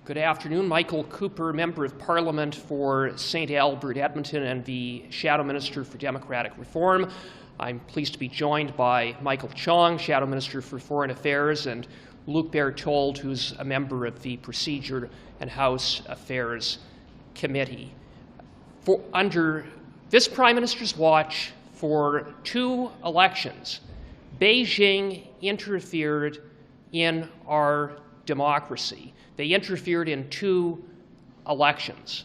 Good afternoon. Michael Cooper, Member of Parliament for St. Albert, Edmonton, and the Shadow Minister for Democratic Reform. I'm pleased to be joined by Michael Chong, Shadow Minister for Foreign Affairs, and Luc Berthold, who's a member of the Procedure and House Affairs Committee. Under this Prime Minister's watch, for 2 elections, Beijing interfered in our democracy. They interfered in 2 elections.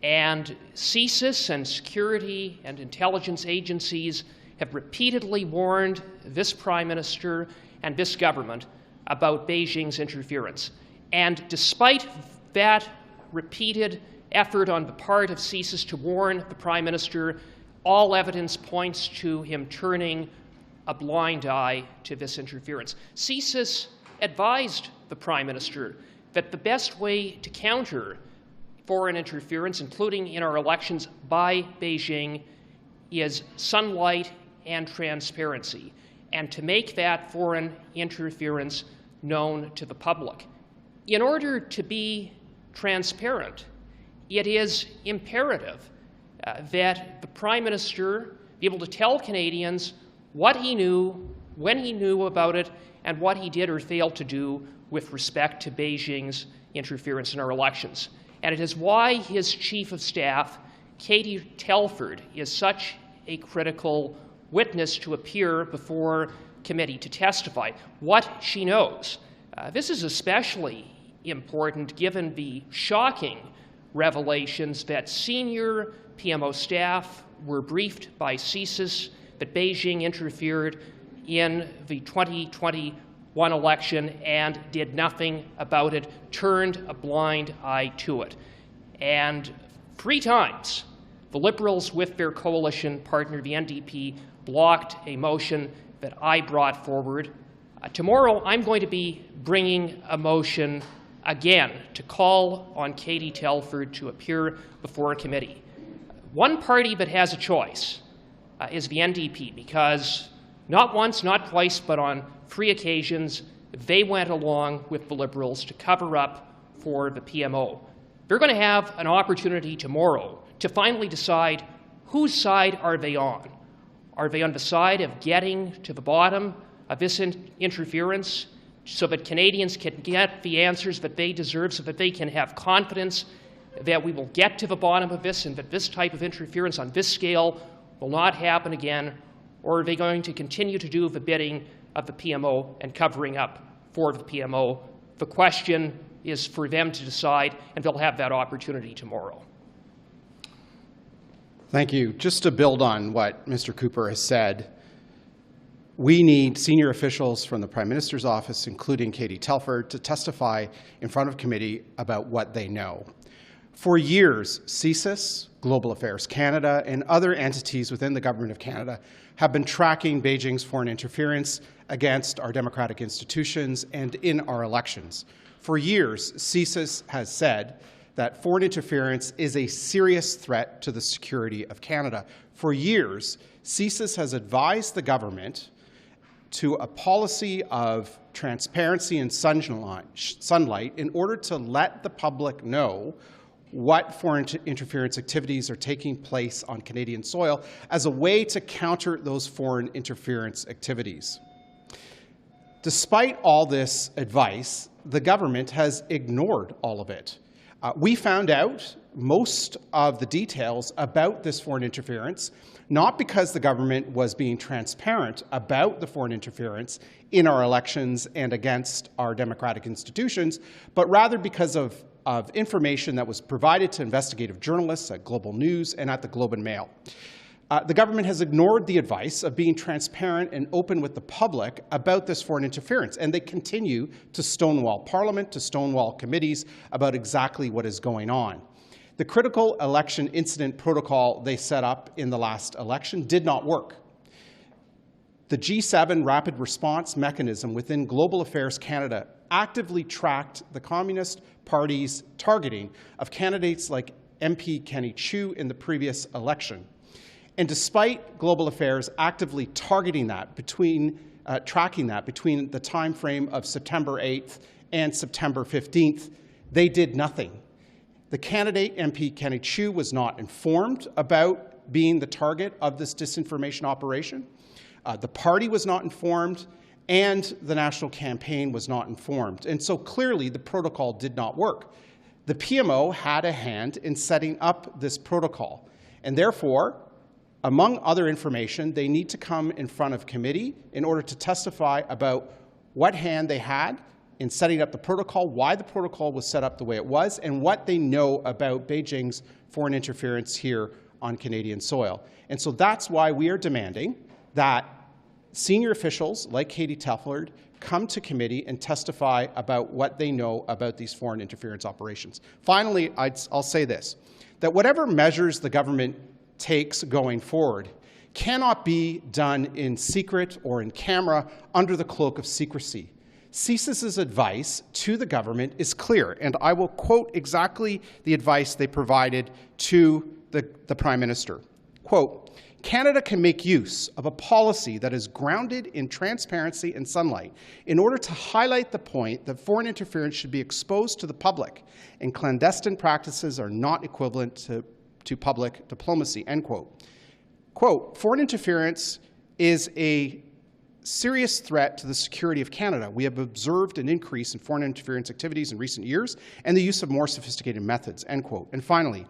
And CSIS and security and intelligence agencies have repeatedly warned this Prime Minister and this government about Beijing's interference. And despite that repeated effort on the part of CSIS to warn the Prime Minister, all evidence points to him turning a blind eye to this interference. CSIS advised the Prime Minister that the best way to counter foreign interference, including in our elections, by Beijing is sunlight and transparency, and to make that foreign interference known to the public. In order to be transparent, it is imperative that the Prime Minister be able to tell Canadians what he knew, when he knew about it, and what he did or failed to do with respect to Beijing's interference in our elections. And it is why his Chief of Staff, Katie Telford, is such a critical witness to appear before committee to testify what she knows. This is especially important given the shocking revelations that senior PMO staff were briefed by CSIS that Beijing interfered in the 2021 election and did nothing about it, turned a blind eye to it. And 3 times, the Liberals, with their coalition partner, the NDP, blocked a motion that I brought forward. Tomorrow, I'm going to be bringing a motion again to call on Katie Telford to appear before a committee. One party that has a choice is the NDP, because not once, not twice, but on 3 occasions, they went along with the Liberals to cover up for the PMO. They're going to have an opportunity tomorrow to finally decide whose side are they on. Are they on the side of getting to the bottom of this interference so that Canadians can get the answers that they deserve, so that they can have confidence that we will get to the bottom of this and that this type of interference on this scale will not happen again? Or are they going to continue to do the bidding of the PMO and covering up for the PMO? The question is for them to decide, and they'll have that opportunity tomorrow. Thank you. Just to build on what Mr. Cooper has said, we need senior officials from the Prime Minister's office, including Katie Telford, to testify in front of committee about what they know. For years, CSIS, Global Affairs Canada, and other entities within the Government of Canada have been tracking Beijing's foreign interference against our democratic institutions and in our elections. For years, CSIS has said that foreign interference is a serious threat to the security of Canada. For years, CSIS has advised the government to a policy of transparency and sunlight in order to let the public know what foreign interference activities are taking place on Canadian soil as a way to counter those foreign interference activities. Despite all this advice, the government has ignored all of it. We found out most of the details about this foreign interference, not because the government was being transparent about the foreign interference in our elections and against our democratic institutions, but rather because of information that was provided to investigative journalists at Global News and at the Globe and Mail. The government has ignored the advice of being transparent and open with the public about this foreign interference, and they continue to stonewall Parliament, to stonewall committees about exactly what is going on. The critical election incident protocol they set up in the last election did not work. The G7 rapid response mechanism within Global Affairs Canada actively tracked the Communist Party's targeting of candidates like MP Kenny Chiu in the previous election. And despite Global Affairs actively targeting that tracking that between the time frame of September 8th and September 15th, They did nothing. The candidate, MP Kenny Chu, was not informed about being the target of this disinformation operation. The party was not informed, and the national campaign was not informed. And so clearly the protocol did not work. The PMO had a hand in setting up this protocol, and therefore, among other information, they need to come in front of committee in order to testify about what hand they had in setting up the protocol, why the protocol was set up the way it was, and what they know about Beijing's foreign interference here on Canadian soil. And so that's why we are demanding that senior officials like Katie Telford come to committee and testify about what they know about these foreign interference operations. Finally, I'll say this, that whatever measures the government takes going forward cannot be done in secret or in camera under the cloak of secrecy. CSIS's advice to the government is clear, and I will quote exactly the advice they provided to the Prime Minister. Quote, Canada can make use of a policy that is grounded in transparency and sunlight in order to highlight the point that foreign interference should be exposed to the public, and clandestine practices are not equivalent to public diplomacy, end quote. Quote, foreign interference is a serious threat to the security of Canada. We have observed an increase in foreign interference activities in recent years and the use of more sophisticated methods, end quote. And finally,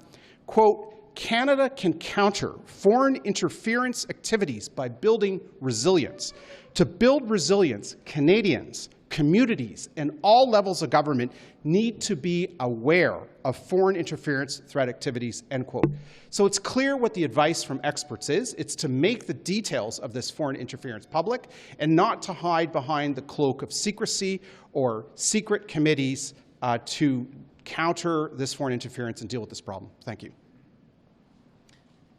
quote, Canada can counter foreign interference activities by building resilience. To build resilience, Canadians, communities, and all levels of government need to be aware of foreign interference threat activities, end quote. So it's clear what the advice from experts is. It's to make the details of this foreign interference public and not to hide behind the cloak of secrecy or secret committees to counter this foreign interference and deal with this problem. Thank you.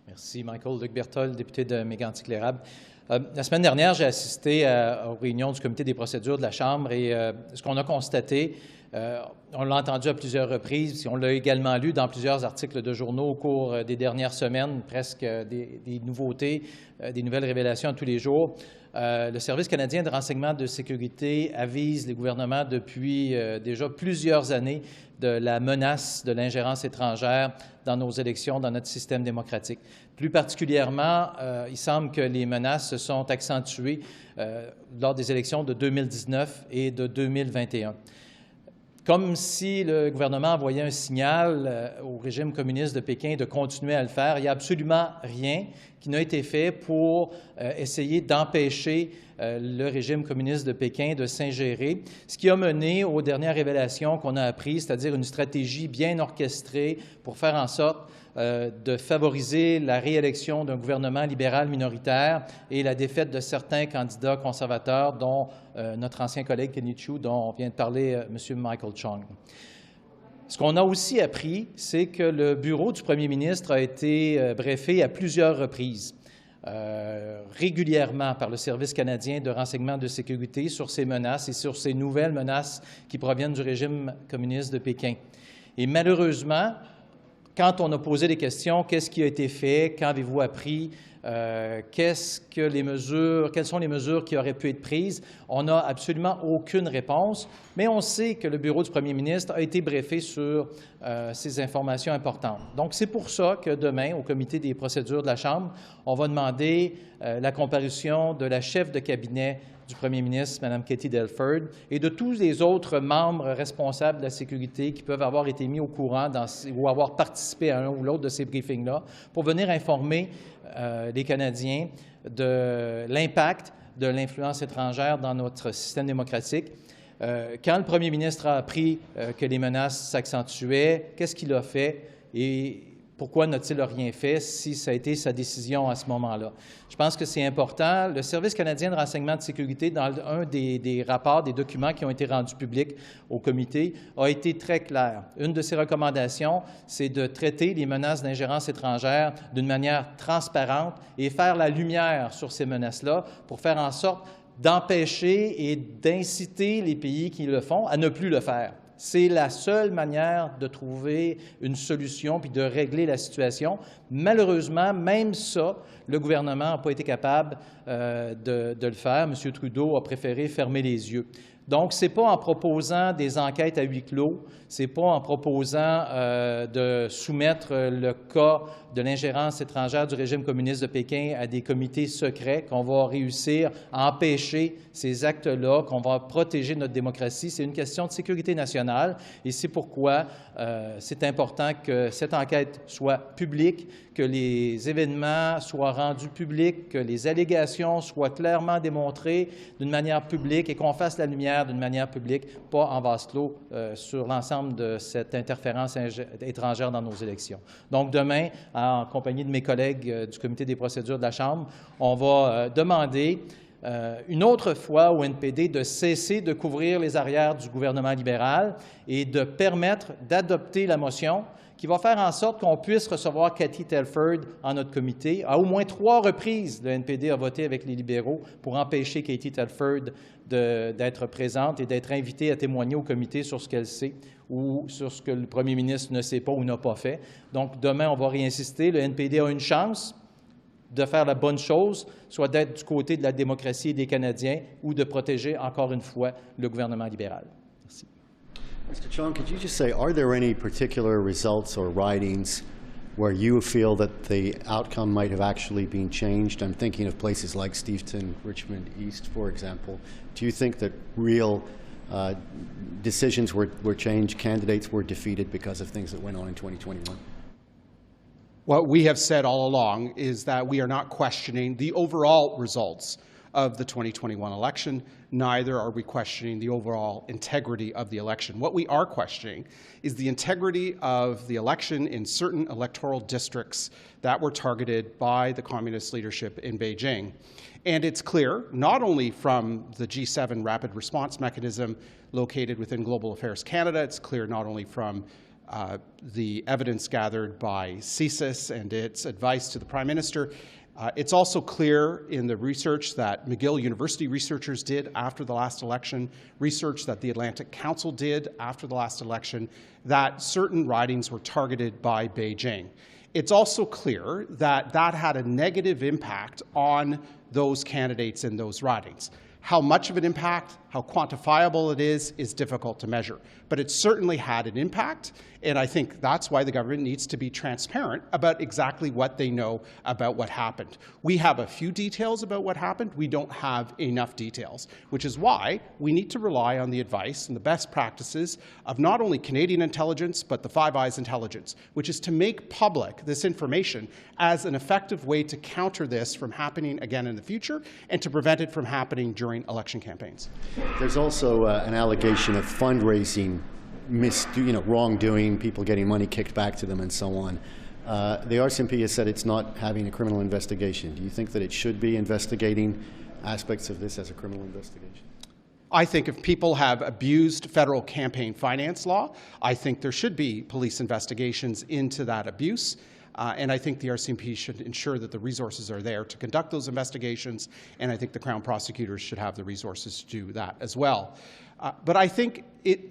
Merci, Michael. Luc Berthold, député de Mégantic-Lérable. La semaine dernière, j'ai assisté aux réunions du comité des procédures de la Chambre et ce qu'on a constaté, on l'a entendu à plusieurs reprises, on l'a également lu dans plusieurs articles de journaux au cours des dernières semaines, presque des nouveautés, des nouvelles révélations tous les jours. Le Service canadien de renseignement de sécurité avise les gouvernements depuis déjà plusieurs années de la menace de l'ingérence étrangère dans nos élections, dans notre système démocratique. Plus particulièrement, il semble que les menaces se sont accentuées lors des élections de 2019 et de 2021. Comme si le gouvernement envoyait un signal au régime communiste de Pékin de continuer à le faire, il n'y a absolument rien qui n'a été fait pour essayer d'empêcher le régime communiste de Pékin de s'ingérer, ce qui a mené aux dernières révélations qu'on a apprises, c'est-à-dire une stratégie bien orchestrée pour faire en sorte de favoriser la réélection d'un gouvernement libéral minoritaire et la défaite de certains candidats conservateurs, dont notre ancien collègue Kenny Chu, dont vient de parler M. Michael Chong. Ce qu'on a aussi appris, c'est que le bureau du premier ministre a été briefé à plusieurs reprises, régulièrement par le Service canadien de renseignement de sécurité sur ces menaces et sur ces nouvelles menaces qui proviennent du régime communiste de Pékin. Et malheureusement, quand on a posé des questions, qu'est-ce qui a été fait, qu'avez-vous appris, quelles sont les mesures qui auraient pu être prises, on n'a absolument aucune réponse, mais on sait que le bureau du premier ministre a été briefé sur ces informations importantes. Donc, c'est pour ça que demain, au comité des procédures de la Chambre, on va demander la comparution de la chef de cabinet du premier ministre, Mme Katie Telford, et de tous les autres membres responsables de la sécurité qui peuvent avoir été mis au courant ou avoir participé à un ou l'autre de ces briefings-là pour venir informer les Canadiens de l'impact de l'influence étrangère dans notre système démocratique. Quand le premier ministre a appris que les menaces s'accentuaient, qu'est-ce qu'il a fait et pourquoi n'a-t-il rien fait si ça a été sa décision à ce moment-là? Je pense que c'est important. Le Service canadien de renseignement de sécurité, dans un des rapports, des documents qui ont été rendus publics au comité, a été très clair. Une de ses recommandations, c'est de traiter les menaces d'ingérence étrangère d'une manière transparente et faire la lumière sur ces menaces-là pour faire en sorte d'empêcher et d'inciter les pays qui le font à ne plus le faire. C'est la seule manière de trouver une solution puis de régler la situation. Malheureusement, même ça, le gouvernement n'a pas été capable de le faire. M. Trudeau a préféré fermer les yeux. Donc, ce n'est pas en proposant des enquêtes à huis clos, ce n'est pas en proposant de soumettre le cas de l'ingérence étrangère du régime communiste de Pékin à des comités secrets qu'on va réussir à empêcher ces actes-là, qu'on va protéger notre démocratie. C'est une question de sécurité nationale et c'est pourquoi c'est important que cette enquête soit publique, que les événements soient rendus publics, que les allégations soient clairement démontrées d'une manière publique et qu'on fasse la lumière d'une manière publique, pas en vase clos sur l'ensemble de cette interférence étrangère dans nos élections. Donc demain, en compagnie de mes collègues du Comité des procédures de la Chambre, on va demander une autre fois au NPD de cesser de couvrir les arrières du gouvernement libéral et de permettre d'adopter la motion qui va faire en sorte qu'on puisse recevoir Katie Telford en notre comité. À au moins 3 reprises, le NPD a voté avec les libéraux pour empêcher Katie Telford d'être présente et d'être invitée à témoigner au comité sur ce qu'elle sait ou sur ce que le premier ministre ne sait pas ou n'a pas fait. Donc, demain, on va réinsister. Le NPD a une chance de faire la bonne chose, soit d'être du côté de la démocratie et des Canadiens ou de protéger, encore une fois, le gouvernement libéral. Merci. Mr. Chong, could you just say, are there any particular results or ridings where you feel that the outcome might have actually been changed? I'm thinking of places like Steventon, Richmond East, for example. Do you think that real decisions were changed, candidates were defeated because of things that went on in 2021? What we have said all along is that we are not questioning the overall results of the 2021 election, neither are we questioning the overall integrity of the election. What we are questioning is the integrity of the election in certain electoral districts that were targeted by the communist leadership in Beijing. And it's clear, not only from the G7 rapid response mechanism located within Global Affairs Canada, it's clear not only from the evidence gathered by CSIS and its advice to the Prime Minister. It's also clear in the research that McGill University researchers did after the last election, research that the Atlantic Council did after the last election, that certain ridings were targeted by Beijing. It's also clear that that had a negative impact on those candidates in those ridings. How much of an impact, how quantifiable it is difficult to measure. But it certainly had an impact, and I think that's why the government needs to be transparent about exactly what they know about what happened. We have a few details about what happened. We don't have enough details, which is why we need to rely on the advice and the best practices of not only Canadian intelligence, but the Five Eyes intelligence, which is to make public this information as an effective way to counter this from happening again in the future and to prevent it from happening during election campaigns. There's also an allegation of fundraising, wrongdoing, people getting money kicked back to them and so on. The RCMP has said it's not having a criminal investigation. Do you think that it should be investigating aspects of this as a criminal investigation? I think if people have abused federal campaign finance law, I think there should be police investigations into that abuse. And I think the RCMP should ensure that the resources are there to conduct those investigations, and I think the Crown prosecutors should have the resources to do that as well. But I think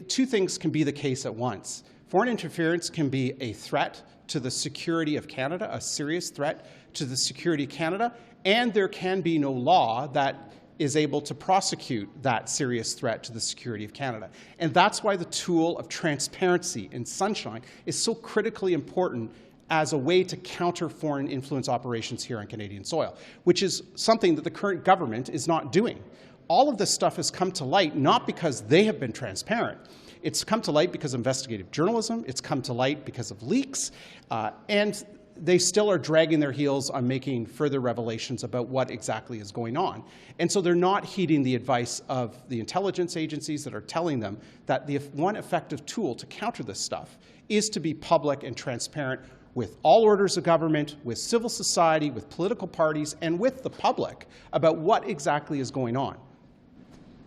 two things can be the case at once. Foreign interference can be a threat to the security of Canada, a serious threat to the security of Canada, and there can be no law that is able to prosecute that serious threat to the security of Canada. And that's why the tool of transparency and sunshine is so critically important as a way to counter foreign influence operations here on Canadian soil, which is something that the current government is not doing. All of this stuff has come to light not because they have been transparent. It's come to light because of investigative journalism. It's come to light because of leaks. And they still are dragging their heels on making further revelations about what exactly is going on. And so they're not heeding the advice of the intelligence agencies that are telling them that the one effective tool to counter this stuff is to be public and transparent with all orders of government, with civil society, with political parties, and with the public about what exactly is going on.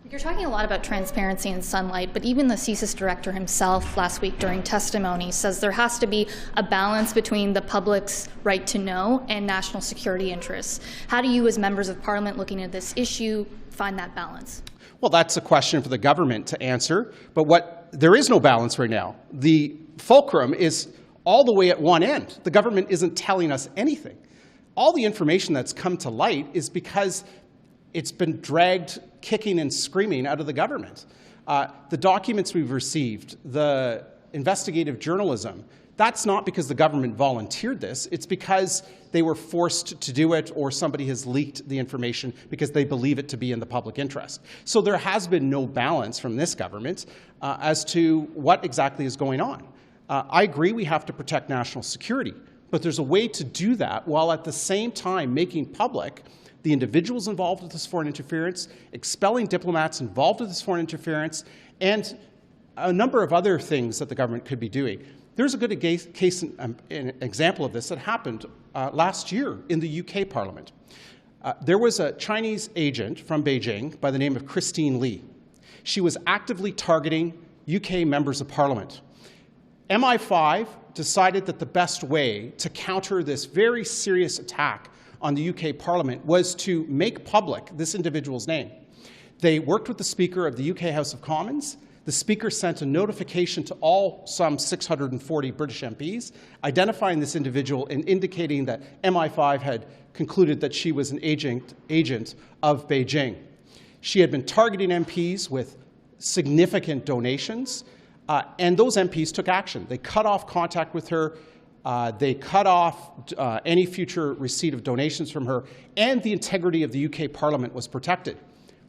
You're talking a lot about transparency and sunlight, but even the CSIS director himself last week during testimony says there has to be a balance between the public's right to know and national security interests. How do you, as members of Parliament looking at this issue, find that balance? Well, that's a question for the government to answer, but what there is no balance right now. The fulcrum is all the way at one end. The government isn't telling us anything. All the information that's come to light is because it's been dragged kicking and screaming out of the government. The documents we've received, the investigative journalism, that's not because the government volunteered this. It's because they were forced to do it or somebody has leaked the information because they believe it to be in the public interest. So there has been no balance from this government as to what exactly is going on. I agree we have to protect national security, but there's a way to do that while at the same time making public the individuals involved with this foreign interference, expelling diplomats involved with this foreign interference, and a number of other things that the government could be doing. There's a good case, an example of this that happened last year in the UK Parliament. There was a Chinese agent from Beijing by the name of Christine Lee. She was actively targeting UK members of Parliament. MI5 decided that the best way to counter this very serious attack on the UK Parliament was to make public this individual's name. They worked with the Speaker of the UK House of Commons. The Speaker sent a notification to all some 640 British MPs, identifying this individual and indicating that MI5 had concluded that she was an agent of Beijing. She had been targeting MPs with significant donations, and those MPs took action. They cut off contact with her. They cut off any future receipt of donations from her, and the integrity of the UK Parliament was protected.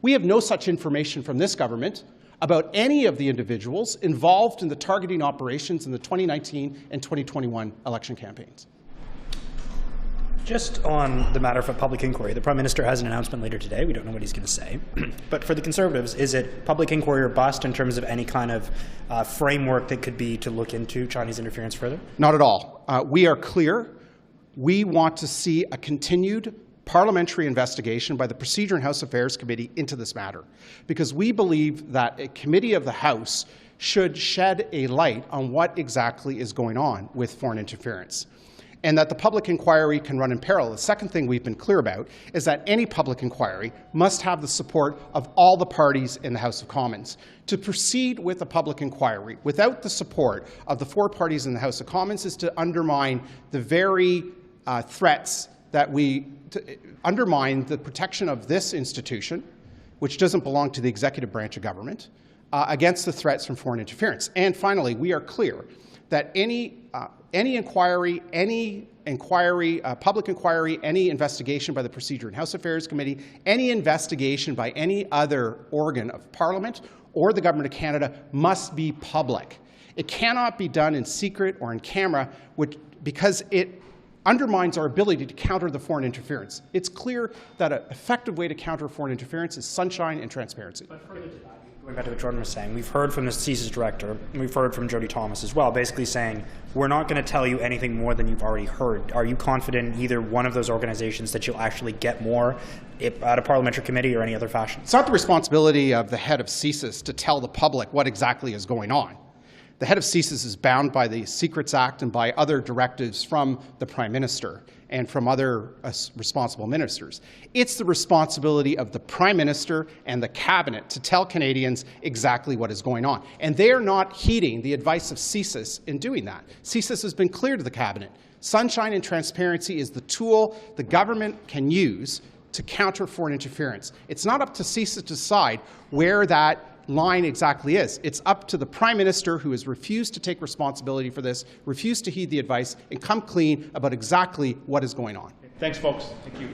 We have no such information from this government about any of the individuals involved in the targeting operations in the 2019 and 2021 election campaigns. Just on the matter of a public inquiry, the Prime Minister has an announcement later today. We don't know what he's going to say. But for the Conservatives, is it public inquiry or bust in terms of any kind of framework that could be to look into Chinese interference further? Not at all. We are clear. We want to see a continued parliamentary investigation by the Procedure and House Affairs Committee into this matter, because we believe that a committee of the House should shed a light on what exactly is going on with foreign interference, and that the public inquiry can run in parallel. The second thing we've been clear about is that any public inquiry must have the support of all the parties in the House of Commons. To proceed with a public inquiry without the support of the four parties in the House of Commons is to undermine the very threats that undermine the protection of this institution, which doesn't belong to the executive branch of government, against the threats from foreign interference. And finally, we are clear that any inquiry, public inquiry, any investigation by the Procedure and House Affairs Committee, any investigation by any other organ of Parliament or the Government of Canada must be public. It cannot be done in secret or in camera, because it undermines our ability to counter the foreign interference. It's clear that an effective way to counter foreign interference is sunshine and transparency. But further to that, going back to what Jordan was saying, we've heard from the CSIS director, and we've heard from Jody Thomas as well, basically saying, we're not going to tell you anything more than you've already heard. Are you confident in either one of those organizations that you'll actually get more at a parliamentary committee or any other fashion? It's not the responsibility of the head of CSIS to tell the public what exactly is going on. The head of CSIS is bound by the Secrets Act and by other directives from the Prime Minister and from other responsible ministers. It's the responsibility of the Prime Minister and the Cabinet to tell Canadians exactly what is going on. And they are not heeding the advice of CSIS in doing that. CSIS has been clear to the Cabinet. Sunshine and transparency is the tool the government can use to counter foreign interference. It's not up to CSIS to decide where that line exactly is. It's up to the Prime Minister, who has refused to take responsibility for this, refused to heed the advice, and come clean about exactly what is going on. Thanks, folks. Thank you.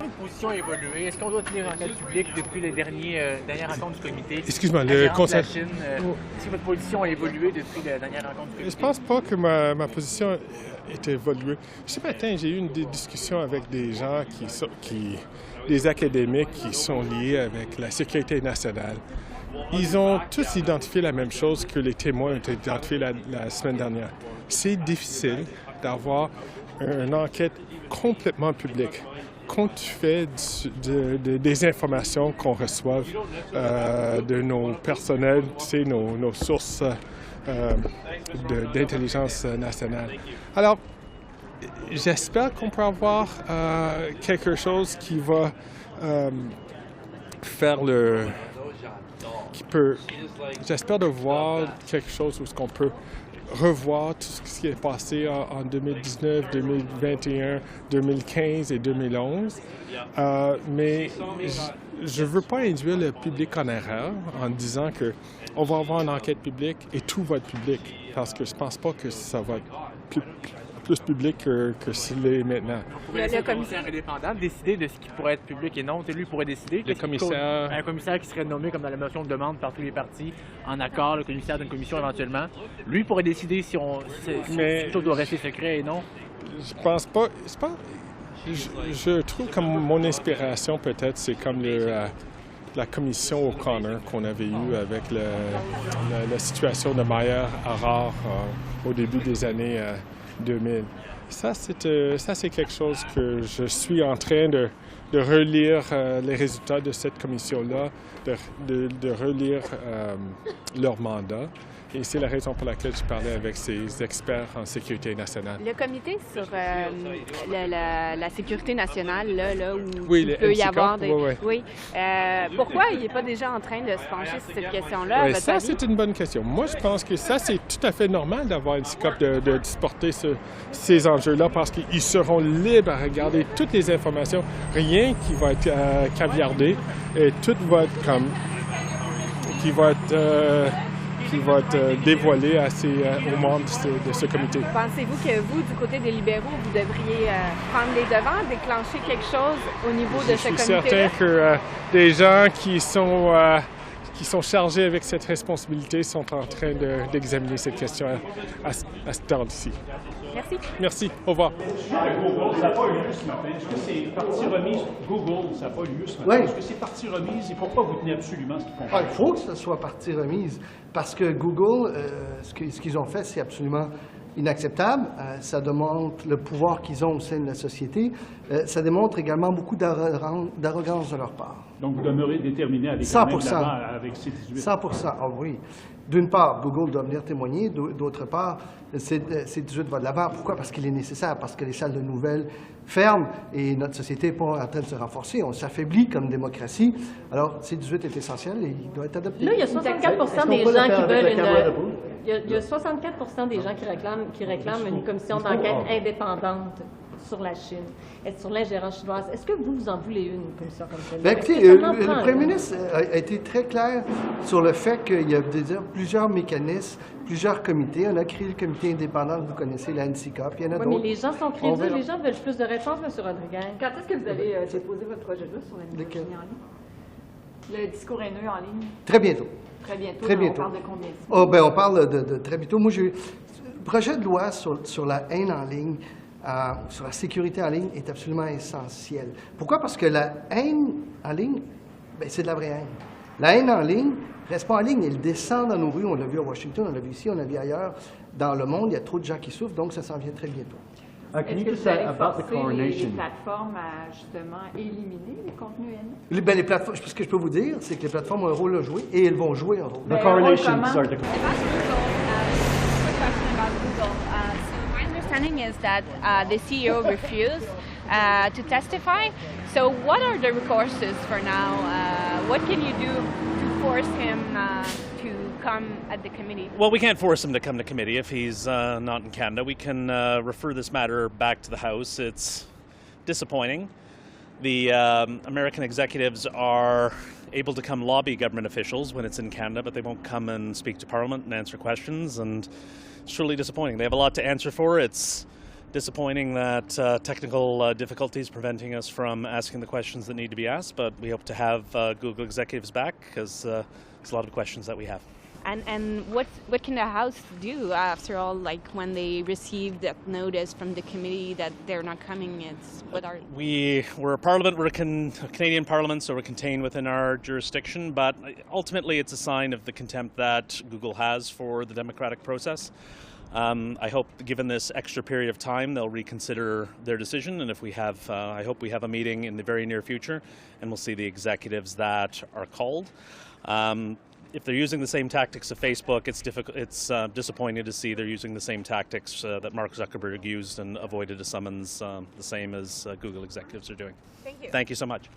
Une position a évolué. Est-ce qu'on doit tenir enquête publique depuis les dernières rencontres du comité? Excuse-moi, le conseil. Est-ce que votre position a évolué depuis la dernière rencontre du comité? Je pense pas que ma position ait évolué. Ce matin, j'ai eu une discussion avec des gens des académiques qui sont liés avec la sécurité nationale. Ils ont tous identifié la même chose que les témoins ont identifié la semaine dernière. C'est difficile d'avoir une enquête complètement publique compte fait des informations qu'on reçoit de nos personnels, nos sources d'intelligence nationale. Alors, j'espère qu'on peut avoir quelque chose qui va faire qui peut, j'espère de voir quelque chose où ce qu'on peut revoir tout ce qui est passé en 2019, 2021, 2015 et 2011. Mais je ne veux pas induire le public en erreur en disant qu'on va avoir une enquête publique et tout va être public, parce que je ne pense pas que ça va être plus public que s'il est maintenant. Le commissaire indépendant décider de ce qui pourrait être public et non. Lui pourrait décider. Le commissaire... Un commissaire qui serait nommé comme dans la motion de demande par tous les partis, en accord, le commissaire d'une commission éventuellement. Lui pourrait décider si tout doit rester secret et non. Je pense pas... Je trouve comme mon inspiration peut-être, c'est comme la commission O'Connor qu'on avait eue avec la situation de Meyer-Harrar au début des années 2000. Ça, c'est quelque chose que je suis en train de relire les résultats de cette commission-là, de relire leur mandat. Et c'est la raison pour laquelle je parlais avec ces experts en sécurité nationale. Le comité sur la sécurité nationale, là où oui, il peut y avoir des... Oui. Pourquoi il n'est pas déjà en train de se pencher sur cette question-là? Oui, ça, c'est une bonne question. Moi, je pense que ça, c'est tout à fait normal d'avoir une SICOP de supporter ces enjeux-là parce qu'ils seront libres à regarder toutes les informations. Rien qui va être caviardé et tout va être comme... qui va être dévoilé aux membres de ce comité. Pensez-vous que vous, du côté des libéraux, vous devriez prendre les devants, déclencher quelque chose au niveau de ce comité-là? Je suis certain que des gens qui sont chargés avec cette responsabilité sont en train d'examiner cette question à ce temps-ci. Merci. Merci. Au revoir. Google, ça n'a pas eu lieu ce matin. Est-ce que c'est partie remise? Google, ça n'a pas eu lieu ce matin. Oui. Est-ce que c'est partie remise et pourquoi vous tenez absolument ce qu'ils font? Il faut que ce soit partie remise parce que Google, ce qu'ils ont fait, c'est absolument inacceptable. Ça démontre le pouvoir qu'ils ont au sein de la société. Ça démontre également beaucoup d'arrogance de leur part. Donc vous demeurez déterminé avec 100%. Avec ces 18? 100%. Ah oui. D'une part, Google doit venir témoigner. D'autre part, C18 va de l'avant. Pourquoi? Parce qu'il est nécessaire, parce que les salles de nouvelles ferment et notre société n'est pas en train de se renforcer. On s'affaiblit comme démocratie. Alors, C18 est essentiel et il doit être adopté. Là, il y a 64% des gens qui veulent il y a 64% des gens qui réclament une commission d'enquête indépendante sur la Chine, sur l'ingérence chinoise. Est-ce que vous en voulez une commission comme celle-là? Bien, écoutez, le premier ministre a été très clair sur le fait qu'il y a plusieurs mécanismes, plusieurs comités. On a créé le comité indépendant que vous connaissez, la NCCOP. Il y en a d'autres. Mais les gens sont crédules, les gens veulent plus de réponses, M. Rodriguez. Quand est-ce que vous allez déposer votre projet de loi sur la misogynie en ligne? Le discours haineux en ligne? Très bientôt. Très bientôt. Très bientôt. On parle de combien? On parle de très bientôt. Moi, le projet de loi sur la haine en ligne, sur la sécurité en ligne est absolument essentiel. Pourquoi? Parce que la haine en ligne, c'est de la vraie haine. La haine en ligne ne reste pas en ligne, elle descend dans nos rues. On l'a vu à Washington, on l'a vu ici, on l'a vu ailleurs. Dans le monde, il y a trop de gens qui souffrent, donc ça s'en vient très bientôt. Est-ce que vous allez forcer les plateformes à justement éliminer les contenus haineux? Les plateformes, ce que je peux vous dire, c'est que les plateformes ont un rôle à jouer et elles vont jouer un rôle. The correlation, sorry. My understanding is that the CEO refused to testify. So what are the recourses for now? What can you do to force him to come at the committee? Well, we can't force him to come to committee if he's not in Canada. We can refer this matter back to the House. It's disappointing. The American executives are able to come lobby government officials when it's in Canada, but they won't come and speak to Parliament and answer questions, and it's truly disappointing. They have a lot to answer for. It's disappointing that technical difficulties preventing us from asking the questions that need to be asked, but we hope to have Google executives back because there's a lot of questions that we have. And what can the House do after all? Like when they receive that notice from the committee that they're not coming, we're a parliament. We're a Canadian parliament, so we're contained within our jurisdiction. But ultimately, it's a sign of the contempt that Google has for the democratic process. I hope, given this extra period of time, they'll reconsider their decision. And if we have, I hope we have a meeting in the very near future, and we'll see the executives that are called. If they're using the same tactics of Facebook, it's disappointing to see they're using the same tactics that Mark Zuckerberg used and avoided a summons, the same as Google executives are doing. Thank you. Thank you so much.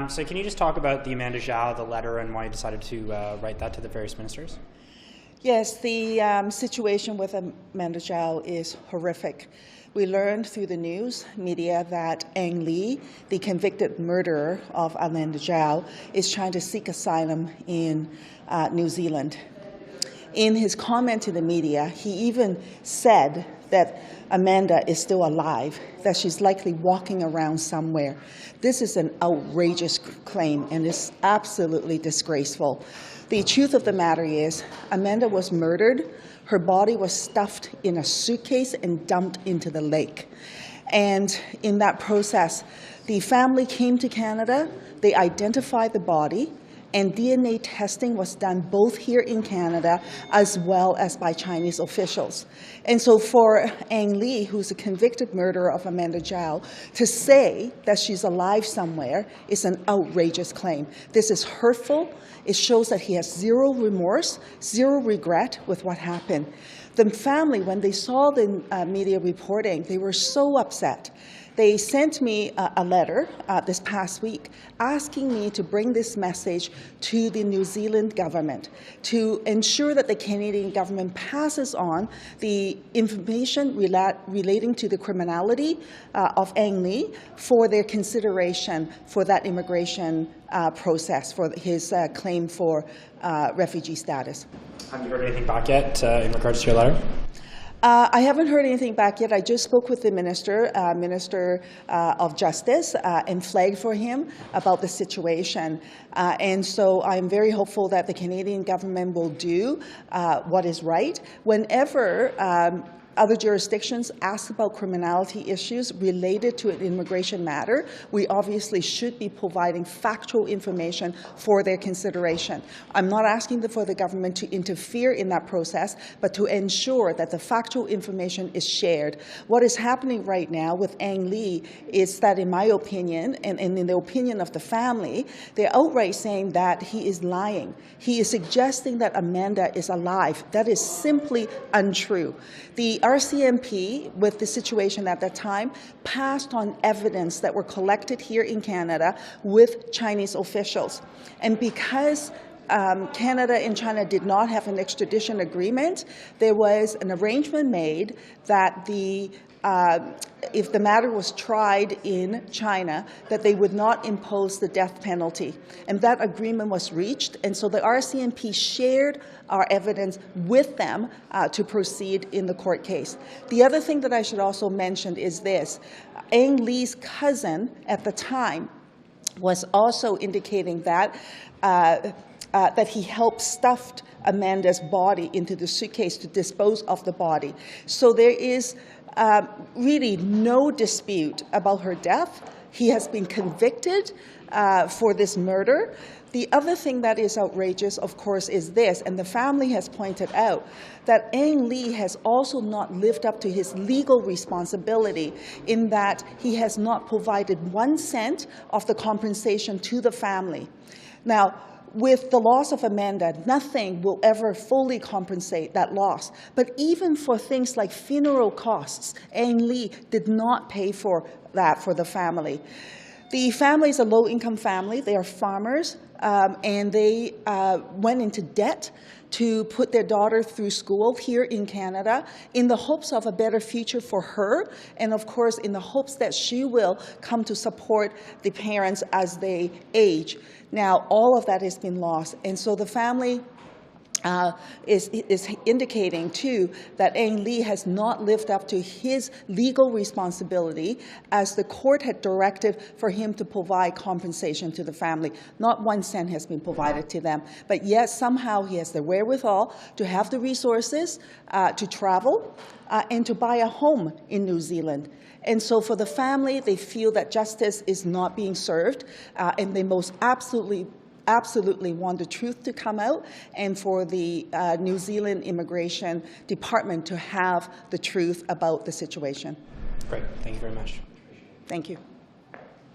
So can you just talk about the Amanda Zhao, the letter, and why you decided to write that to the various ministers? Yes, the situation with Amanda Zhao is horrific. We learned through the news media that Ang Lee, the convicted murderer of Amanda Zhao, is trying to seek asylum in New Zealand. In his comment to the media, he even said that Amanda is still alive, that she's likely walking around somewhere. This is an outrageous claim and is absolutely disgraceful. The truth of the matter is, Amanda was murdered. Her body was stuffed in a suitcase and dumped into the lake. And in that process, the family came to Canada, they identified the body, and DNA testing was done both here in Canada as well as by Chinese officials. And so for Ang Lee, who's a convicted murderer of Amanda Zhao, to say that she's alive somewhere is an outrageous claim. This is hurtful. It shows that he has zero remorse, zero regret with what happened. The family, when they saw the media reporting, they were so upset. They sent me a letter this past week asking me to bring this message to the New Zealand government to ensure that the Canadian government passes on the information relating to the criminality of Ang Lee for their consideration for that immigration process, for his claim for refugee status. Have you heard anything back yet in regards to your letter? I haven't heard anything back yet. I just spoke with the Minister of Justice, and flagged for him about the situation. And so I'm very hopeful that the Canadian government will do what is right. Whenever other jurisdictions ask about criminality issues related to an immigration matter, we obviously should be providing factual information for their consideration. I'm not asking for the government to interfere in that process, but to ensure that the factual information is shared. What is happening right now with Ang Lee is that, in my opinion, and in the opinion of the family, they're outright saying that he is lying. He is suggesting that Amanda is alive. That is simply untrue. The RCMP, with the situation at that time, passed on evidence that were collected here in Canada with Chinese officials. And because Canada and China did not have an extradition agreement, there was an arrangement made that if the matter was tried in China, that they would not impose the death penalty. And that agreement was reached, and so the RCMP shared our evidence with them to proceed in the court case. The other thing that I should also mention is this. Ang Lee's cousin at the time was also indicating that that he helped stuff Amanda's body into the suitcase to dispose of the body. So there is really no dispute about her death. He has been convicted for this murder. The other thing that is outrageous, of course, is this, and the family has pointed out, that Ang Lee has also not lived up to his legal responsibility in that he has not provided 1 cent of the compensation to the family. Now, with the loss of Amanda, nothing will ever fully compensate that loss. But even for things like funeral costs, Ang Lee did not pay for that for the family. The family is a low-income family. They are farmers, and they went into debt to put their daughter through school here in Canada in the hopes of a better future for her, and of course in the hopes that she will come to support the parents as they age. Now, all of that has been lost, and so the family is indicating, too, that Ang Lee has not lived up to his legal responsibility as the court had directed for him to provide compensation to the family. Not 1 cent has been provided to them, but yet somehow he has the wherewithal to have the resources to travel and to buy a home in New Zealand. And so for the family, they feel that justice is not being served, and they most absolutely want the truth to come out, and for the New Zealand Immigration Department to have the truth about the situation. Great. Thank you very much. Thank you.